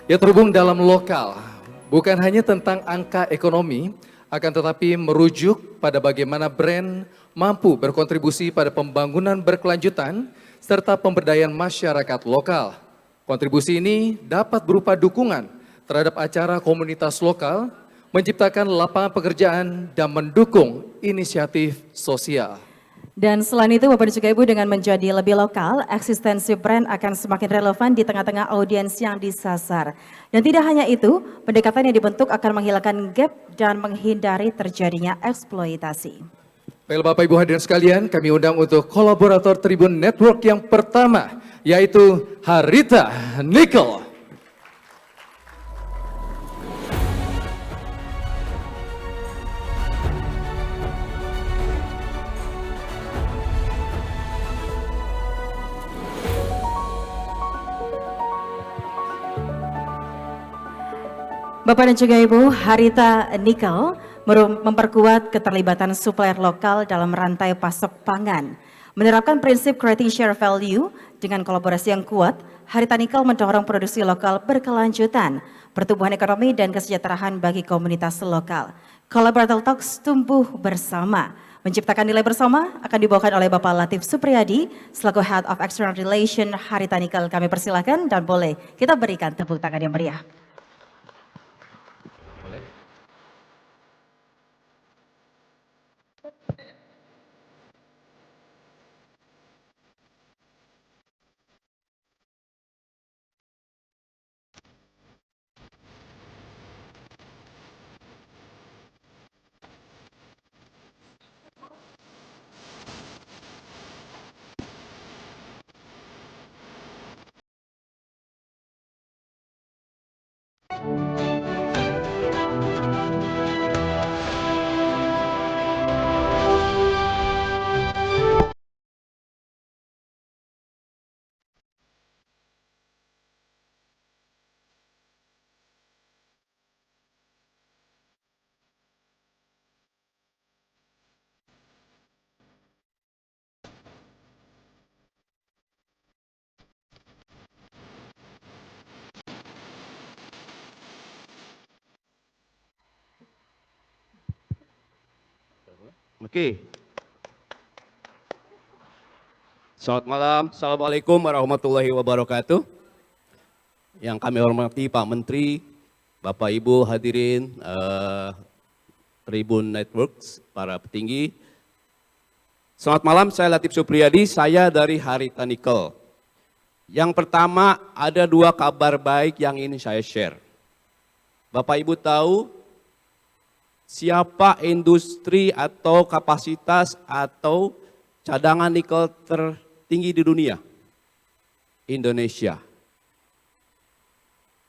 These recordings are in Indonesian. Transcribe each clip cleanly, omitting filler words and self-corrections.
Ya, terhubung dalam lokal, bukan hanya tentang angka ekonomi, akan tetapi merujuk pada bagaimana brand mampu berkontribusi pada pembangunan berkelanjutan serta pemberdayaan masyarakat lokal. Kontribusi ini dapat berupa dukungan terhadap acara komunitas lokal, menciptakan lapangan pekerjaan dan mendukung inisiatif sosial. Dan selain itu Bapak dan juga Ibu, dengan menjadi lebih lokal, eksistensi brand akan semakin relevan di tengah-tengah audiens yang disasar. Dan tidak hanya itu, pendekatan yang dibentuk akan menghilangkan gap dan menghindari terjadinya eksploitasi. Baik Bapak Ibu hadirin sekalian, kami undang untuk kolaborator Tribun Network yang pertama, yaitu Harita Nickel. Bapak dan juga Ibu, Harita Nickel memperkuat keterlibatan supplier lokal dalam rantai pasok pangan. Menerapkan prinsip creating share value dengan kolaborasi yang kuat, Harita Nickel mendorong produksi lokal berkelanjutan, pertumbuhan ekonomi dan kesejahteraan bagi komunitas lokal. Collaborator Talks tumbuh bersama. Menciptakan nilai bersama akan dibawakan oleh Bapak Latif Supriyadi selaku Head of External Relation Harita Nickel. Kami persilakan dan boleh kita berikan tepuk tangan yang meriah. Oke. Selamat malam, Assalamualaikum warahmatullahi wabarakatuh. Yang kami hormati Pak Menteri, Bapak Ibu hadirin Tribun Networks, para petinggi. Selamat malam, saya Latif Supriyadi, saya dari Harita Nickel. Yang pertama, ada dua kabar baik yang ingin saya share. Bapak Ibu tahu siapa industri atau kapasitas atau cadangan nikel tertinggi di dunia? Indonesia.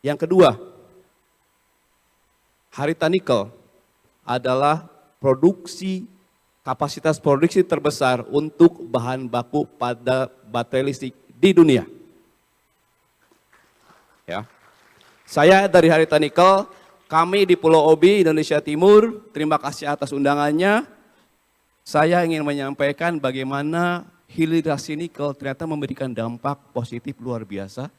Yang kedua, Harita Nickel adalah kapasitas produksi terbesar untuk bahan baku pada baterai listrik di dunia. Ya. Saya dari Harita Nickel. Kami di Pulau Obi, Indonesia Timur, terima kasih atas undangannya. Saya ingin menyampaikan bagaimana hilirisasi nikel ternyata memberikan dampak positif luar biasa.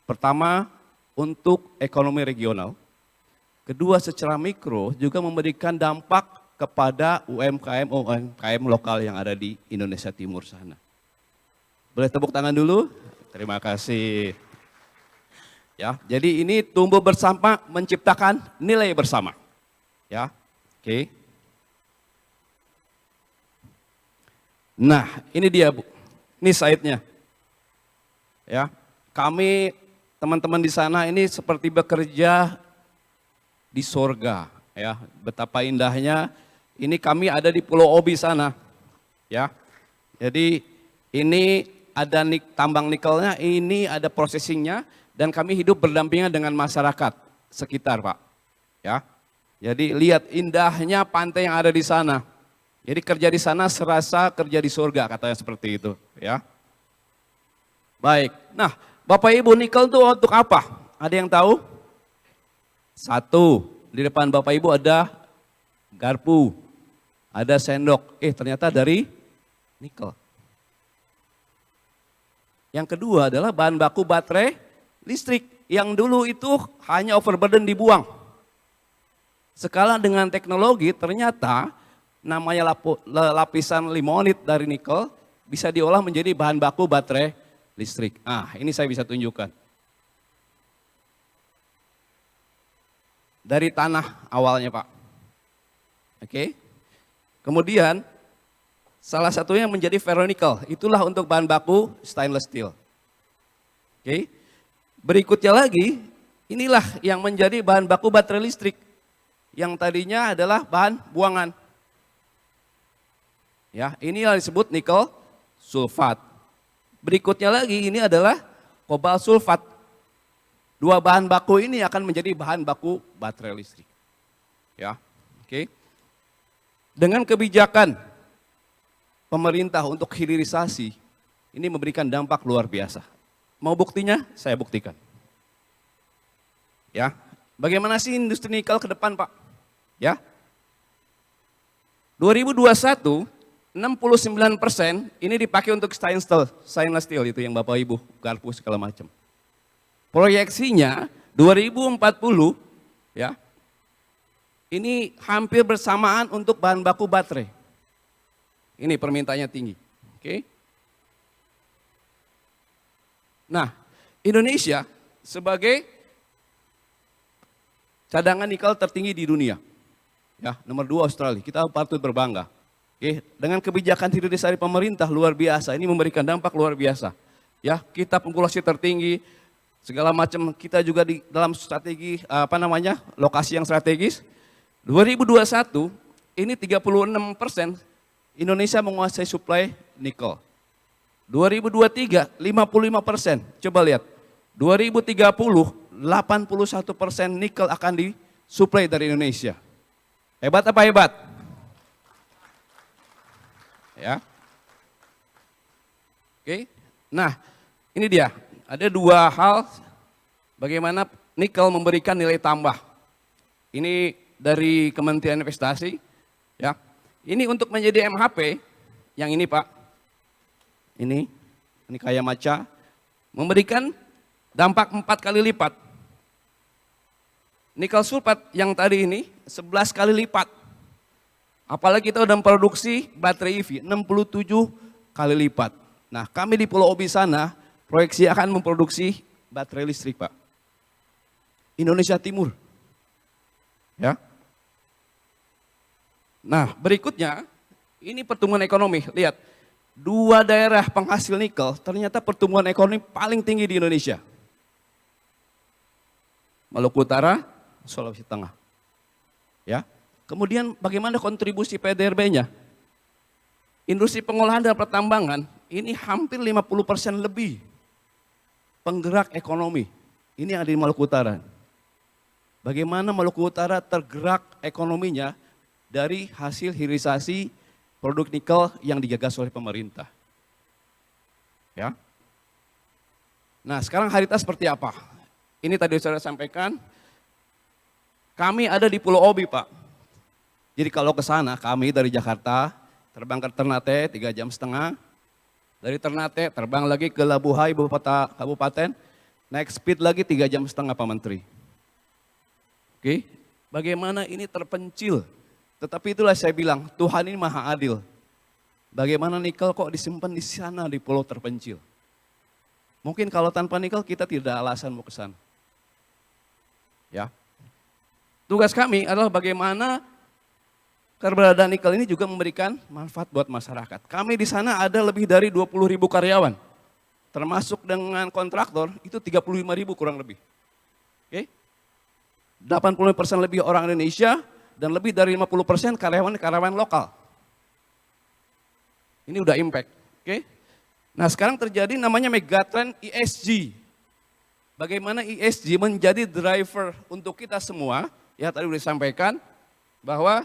Pertama, untuk ekonomi regional. Kedua, secara mikro juga memberikan dampak kepada UMKM lokal yang ada di Indonesia Timur sana. Boleh tepuk tangan dulu? Terima kasih. Ya, jadi ini tumbuh bersama menciptakan nilai bersama. Ya, oke. Nah, ini dia Bu. Ini slide-nya. Ya, kami teman-teman di sana ini seperti bekerja di sorga. Ya, betapa indahnya. Ini kami ada di Pulau Obi sana. Ya, jadi ini ada tambang nikelnya, ini ada processingnya. Dan kami hidup berdampingan dengan masyarakat sekitar Pak. Ya, jadi lihat indahnya pantai yang ada di sana. Jadi kerja di sana serasa kerja di surga katanya seperti itu. Ya. Baik, nah Bapak Ibu nikel itu untuk apa? Ada yang tahu? Satu, di depan Bapak Ibu ada garpu, ada sendok. Ternyata dari nikel. Yang kedua adalah bahan baku baterai listrik. yang dulu itu hanya overburden dibuang. Sekarang dengan teknologi ternyata namanya lapisan limonit dari nikel bisa diolah menjadi bahan baku baterai listrik. Ini saya bisa tunjukkan. Dari tanah awalnya Pak. Oke. Kemudian salah satunya menjadi ferronikel. Itulah untuk bahan baku stainless steel. Oke. Berikutnya lagi, inilah yang menjadi bahan baku baterai listrik. Yang tadinya adalah bahan buangan. Ya, ini yang disebut nikel sulfat. Berikutnya lagi ini adalah kobalt sulfat. Dua bahan baku ini akan menjadi bahan baku baterai listrik. Ya, oke. Dengan kebijakan pemerintah untuk hilirisasi, ini memberikan dampak luar biasa. Mau buktinya? Saya buktikan. Ya, bagaimana sih industri nikel ke depan Pak? Ya, 2021 69% ini dipakai untuk stainless steel itu yang Bapak Ibu garpu segala macam. Proyeksinya 2040 ya. Ini hampir bersamaan untuk bahan baku baterai. Ini permintaannya tinggi. Oke. Nah, Indonesia sebagai cadangan nikel tertinggi di dunia. Ya, nomor 2 Australia. Kita patut berbangga. Oke, dengan kebijakan hilirisasi pemerintah luar biasa, ini memberikan dampak luar biasa. Ya, kita populasi tertinggi, segala macam, kita juga di dalam strategi lokasi yang strategis. 2021 ini 36% Indonesia menguasai suplai nikel. 2023 55%. Coba lihat. 2030 81% nikel akan disuplai dari Indonesia. Hebat apa hebat? Ya. Oke. Nah, ini dia. Ada dua hal bagaimana nikel memberikan nilai tambah. Ini dari Kementerian Investasi, ya. Ini untuk menjadi MHP, yang ini Pak. Ini kayak maca, memberikan dampak 4 kali lipat. Nikel sulfat yang tadi ini 11 kali lipat. Apalagi kita udah memproduksi baterai EV 67 kali lipat. Nah, kami di Pulau Obi sana proyeksi akan memproduksi baterai listrik, Pak. Indonesia Timur. Ya. Nah, berikutnya ini pertumbuhan ekonomi. Lihat, 2 daerah penghasil nikel ternyata pertumbuhan ekonomi paling tinggi di Indonesia. Maluku Utara, Sulawesi Tengah. Ya. Kemudian bagaimana kontribusi PDRB-nya? Industri pengolahan dan pertambangan ini hampir 50% lebih penggerak ekonomi. Ini yang ada di Maluku Utara. Bagaimana Maluku Utara tergerak ekonominya dari hasil hilirisasi produk nikel yang digagas oleh pemerintah. Ya. Nah, sekarang Harita seperti apa? Ini tadi saya sampaikan, kami ada di Pulau Obi, Pak. Jadi kalau ke sana, kami dari Jakarta, terbang ke Ternate 3,5 jam. Dari Ternate terbang lagi ke Labuhai, kabupaten, naik speed lagi 3,5 jam Pak Menteri. Oke, bagaimana ini terpencil. Tetapi itulah saya bilang, Tuhan ini maha adil. Bagaimana nikel kok disimpan di sana di pulau terpencil. Mungkin kalau tanpa nikel kita tidak alasan mau ke sana. Ya. Tugas kami adalah bagaimana keberadaan nikel ini juga memberikan manfaat buat masyarakat. Kami di sana ada lebih dari 20.000 karyawan. Termasuk dengan kontraktor itu 35.000 kurang lebih. Oke. 80% lebih orang Indonesia dan lebih dari 50% karyawan lokal. Ini udah impact. Oke. Nah, sekarang terjadi namanya megatrend ESG. Bagaimana ESG menjadi driver untuk kita semua? Ya, tadi sudah disampaikan bahwa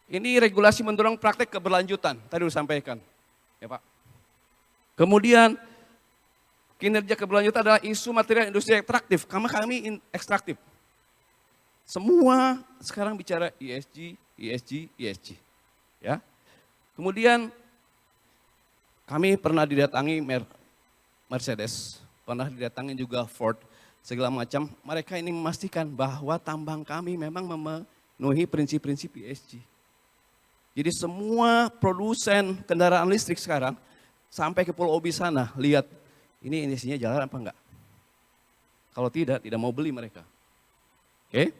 ini regulasi mendorong praktek keberlanjutan, tadi sudah disampaikan. Ya Pak. Kemudian kinerja keberlanjutan adalah isu material industri ekstraktif, kami ekstraktif. Semua sekarang bicara ESG. Ya. Kemudian kami pernah didatangi Mercedes, pernah didatangi juga Ford. segala macam. Mereka ini memastikan bahwa tambang kami memang memenuhi prinsip-prinsip ESG. Jadi semua produsen kendaraan listrik sekarang sampai ke Pulau Obi sana lihat ini emisinya jalan apa enggak. Kalau tidak mau beli mereka. Oke.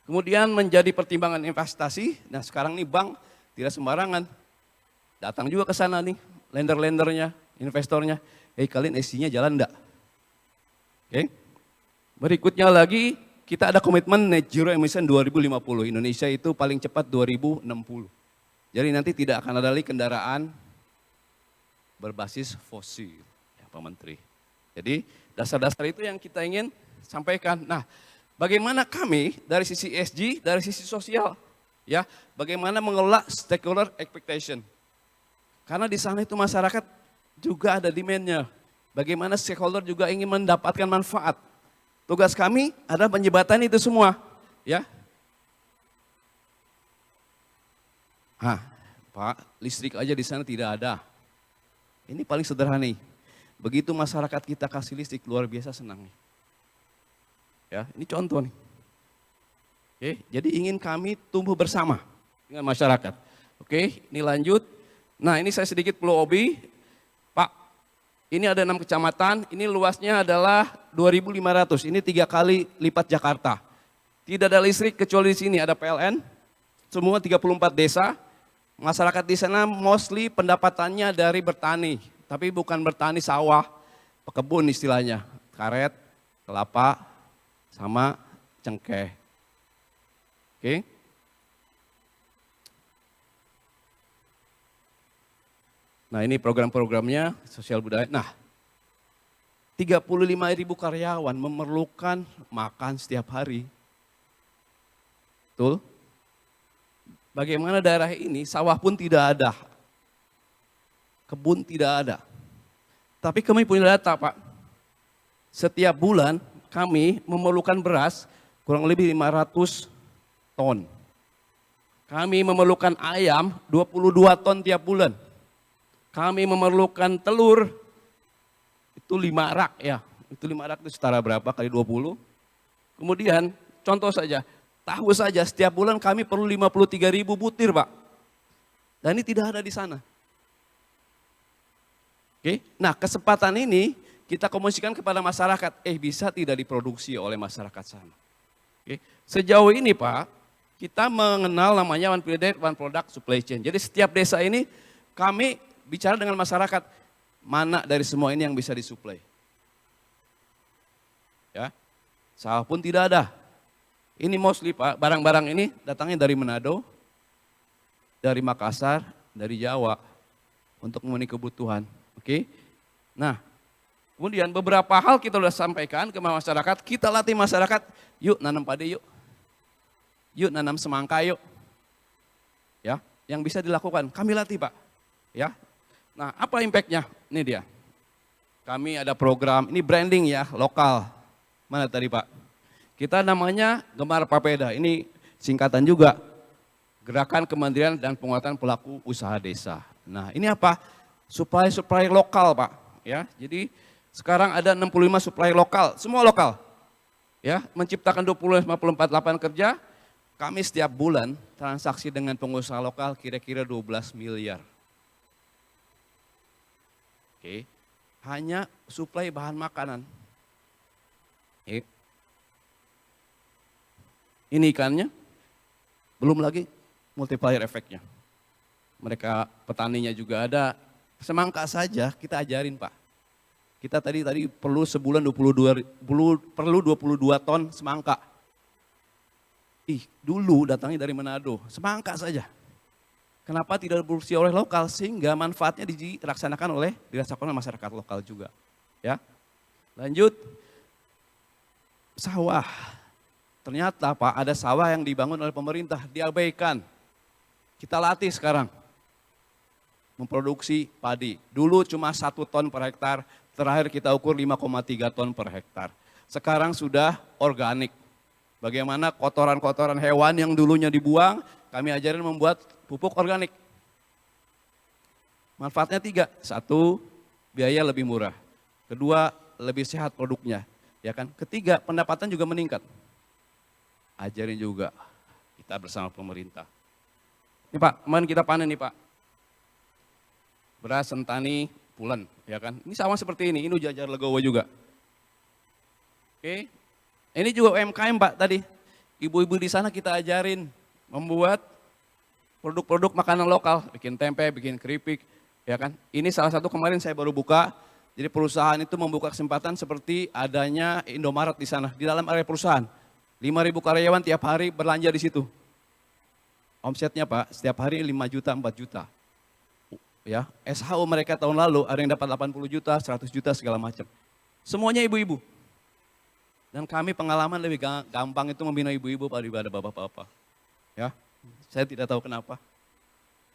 Kemudian menjadi pertimbangan investasi. Nah sekarang nih bank tidak sembarangan. Datang juga ke sana nih lender-lendernya, investornya. Kalian ESG-nya jalan enggak? Oke. Berikutnya lagi kita ada komitmen net zero emission 2050. Indonesia itu paling cepat 2060. Jadi nanti tidak akan ada lagi kendaraan berbasis fosil, ya Pak Menteri. Jadi dasar-dasar itu yang kita ingin sampaikan. Nah, bagaimana kami dari sisi ESG, dari sisi sosial, ya, bagaimana mengelola stakeholder expectation. Karena di sana itu masyarakat juga ada demand-nya. Bagaimana stakeholder juga ingin mendapatkan manfaat. Tugas kami adalah menjembatani itu semua, ya. Pak, listrik aja di sana tidak ada. Ini paling sederhana nih. Begitu masyarakat kita kasih listrik luar biasa senang nih. Ya, ini contoh nih. Oke, jadi ingin kami tumbuh bersama dengan masyarakat. Oke, ini lanjut. Nah, ini saya sedikit Pulau Obi. Pak, ini ada 6 kecamatan, ini luasnya adalah 2.500, ini 3 kali lipat Jakarta. Tidak ada listrik kecuali di sini, ada PLN, semua 34 desa. Masyarakat di sana mostly pendapatannya dari bertani, tapi bukan bertani sawah, pekebun istilahnya, karet, kelapa, sama cengkeh. Oke. Nah ini program-programnya sosial budaya. Nah 35.000 karyawan memerlukan makan setiap hari. Betul? Bagaimana daerah ini sawah pun tidak ada. Kebun tidak ada. Tapi kami punya data Pak. Setiap bulan kami memerlukan beras kurang lebih 500 ton. Kami memerlukan ayam 22 ton tiap bulan. Kami memerlukan telur, itu 5 rak ya. Itu 5 rak itu setara berapa kali 20. Kemudian contoh saja, tahu saja setiap bulan kami perlu 53.000 butir Pak. Dan ini tidak ada di sana. Oke, nah kesempatan ini kita komunikasikan kepada masyarakat, bisa tidak diproduksi oleh masyarakat sana. Oke. Sejauh ini Pak, kita mengenal namanya One Product, One Product Supply Chain. Jadi setiap desa ini kami bicara dengan masyarakat, mana dari semua ini yang bisa disuplai. Ya, sawah pun tidak ada. Ini mostly Pak, barang-barang ini datangnya dari Manado, dari Makassar, dari Jawa, untuk memenuhi kebutuhan. Oke. Nah, kemudian beberapa hal kita sudah sampaikan ke masyarakat, kita latih masyarakat, yuk nanam padi yuk. Yuk nanam semangka yuk. Ya, yang bisa dilakukan, kami latih Pak. Ya. Nah, apa impactnya? Ini dia. Kami ada program, ini branding ya, lokal. Mana tadi Pak? Kita namanya Gemar Papeda, ini singkatan juga. Gerakan Kementerian dan Penguatan Pelaku Usaha Desa. Nah, ini apa? Supply lokal Pak. Ya, jadi sekarang ada 65 supply lokal, semua lokal. Ya, menciptakan 54 lapangan kerja. Kami setiap bulan transaksi dengan pengusaha lokal kira-kira 12 miliar. Oke, hanya suplai bahan makanan. Oke. Ini ikannya, belum lagi multiplier efeknya. Mereka petaninya juga ada, semangka saja kita ajarin Pak. Kita tadi perlu sebulan 22 ton semangka. Dulu datangnya dari Manado, semangka saja. Kenapa tidak diproduksi oleh lokal sehingga manfaatnya dirasakan oleh masyarakat lokal juga. Ya, lanjut sawah. Ternyata Pak ada sawah yang dibangun oleh pemerintah diabaikan. Kita latih sekarang memproduksi padi. Dulu cuma 1 ton per hektar, terakhir kita ukur 5,3 ton per hektar. Sekarang sudah organik. Bagaimana kotoran-kotoran hewan yang dulunya dibuang, kami ajarin membuat pupuk organik. Manfaatnya 3, 1, biaya lebih murah. Kedua, lebih sehat produknya, ya kan. Ketiga, pendapatan juga meningkat. Ajarin juga kita bersama pemerintah. Ini Pak, kemarin kita panen nih Pak. Beras Sentani Pulen, ya kan. Ini sama seperti ini Jajar Legowo juga. Oke. Ini juga UMKM Pak tadi. Ibu-ibu di sana kita ajarin membuat produk-produk makanan lokal, bikin tempe, bikin keripik, ya kan. Ini salah satu kemarin saya baru buka. Jadi perusahaan itu membuka kesempatan seperti adanya Indomaret di sana, di dalam area perusahaan. 5.000 karyawan tiap hari berlanja di situ. Omsetnya Pak, setiap hari 5 juta, 4 juta. Ya, SHO mereka tahun lalu ada yang dapat 80 juta, 100 juta segala macam. Semuanya ibu-ibu. Dan kami pengalaman lebih gampang itu membina ibu-ibu daripada bapak-bapak. Ya, saya tidak tahu kenapa.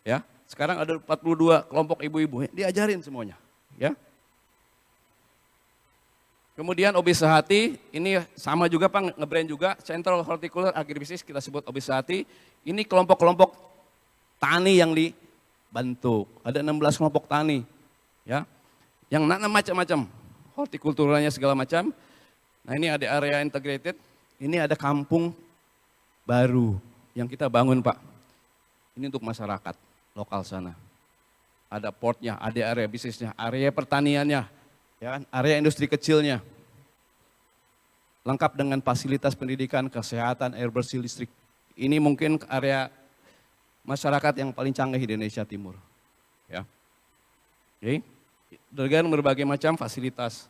Ya, sekarang ada 42 kelompok ibu-ibu, diajarin semuanya. Ya. Kemudian Obesahati, ini sama juga Pak, nge-brand juga, Central Horticulture Agribusiness kita sebut Obesahati. Ini kelompok-kelompok tani yang dibentuk, ada 16 kelompok tani. Ya, yang nanam macam-macam, hortikulturanya segala macam. Nah ini ada area integrated, ini ada kampung baru yang kita bangun Pak. Ini untuk masyarakat lokal sana. Ada portnya, ada area bisnisnya, area pertaniannya, ya kan? Area industri kecilnya. Lengkap dengan fasilitas pendidikan, kesehatan, air bersih, listrik. Ini mungkin area masyarakat yang paling canggih di Indonesia Timur. Ya. Oke. Dengan berbagai macam fasilitas.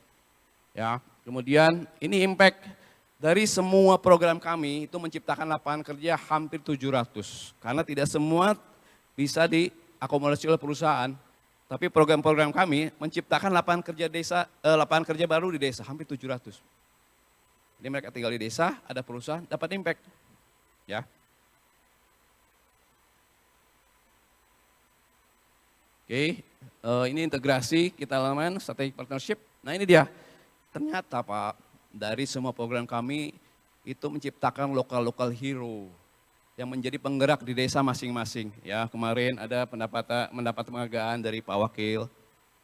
Ya. Kemudian ini impact dari semua program kami itu menciptakan lapangan kerja hampir 700. Karena tidak semua bisa diakomodasi oleh perusahaan. Tapi program-program kami menciptakan lapangan kerja baru di desa hampir 700. Jadi mereka tinggal di desa, ada perusahaan, dapat impact. Ya. Oke, ini integrasi kita lakukan strategic partnership. Nah ini dia. Ternyata Pak, dari semua program kami itu menciptakan lokal hero yang menjadi penggerak di desa masing-masing. Ya, kemarin ada mendapat penghargaan dari Pak Wakil,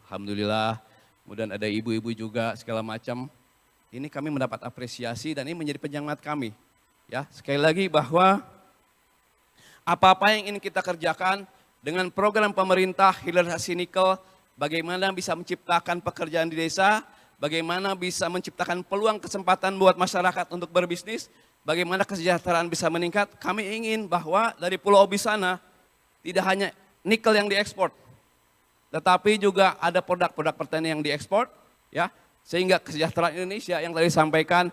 alhamdulillah. Kemudian ada ibu-ibu juga segala macam. Ini kami mendapat apresiasi dan ini menjadi penyemangat kami. Ya, sekali lagi bahwa apa-apa yang ingin kita kerjakan dengan program pemerintah hilirisasi nikel, bagaimana bisa menciptakan pekerjaan di desa, bagaimana bisa menciptakan peluang kesempatan buat masyarakat untuk berbisnis, bagaimana kesejahteraan bisa meningkat. Kami ingin bahwa dari Pulau Obi sana tidak hanya nikel yang diekspor, tetapi juga ada produk-produk pertanian yang diekspor, ya, sehingga kesejahteraan Indonesia yang tadi disampaikan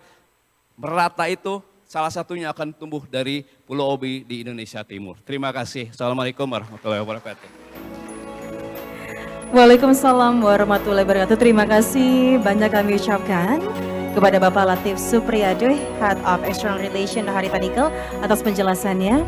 merata itu salah satunya akan tumbuh dari Pulau Obi di Indonesia Timur. Terima kasih. Assalamualaikum warahmatullahi wabarakatuh. Waalaikumsalam warahmatullahi wabarakatuh. Terima kasih banyak kami ucapkan kepada Bapak Latif Supriyadi, Head of External Relation Harita Nikel atas penjelasannya.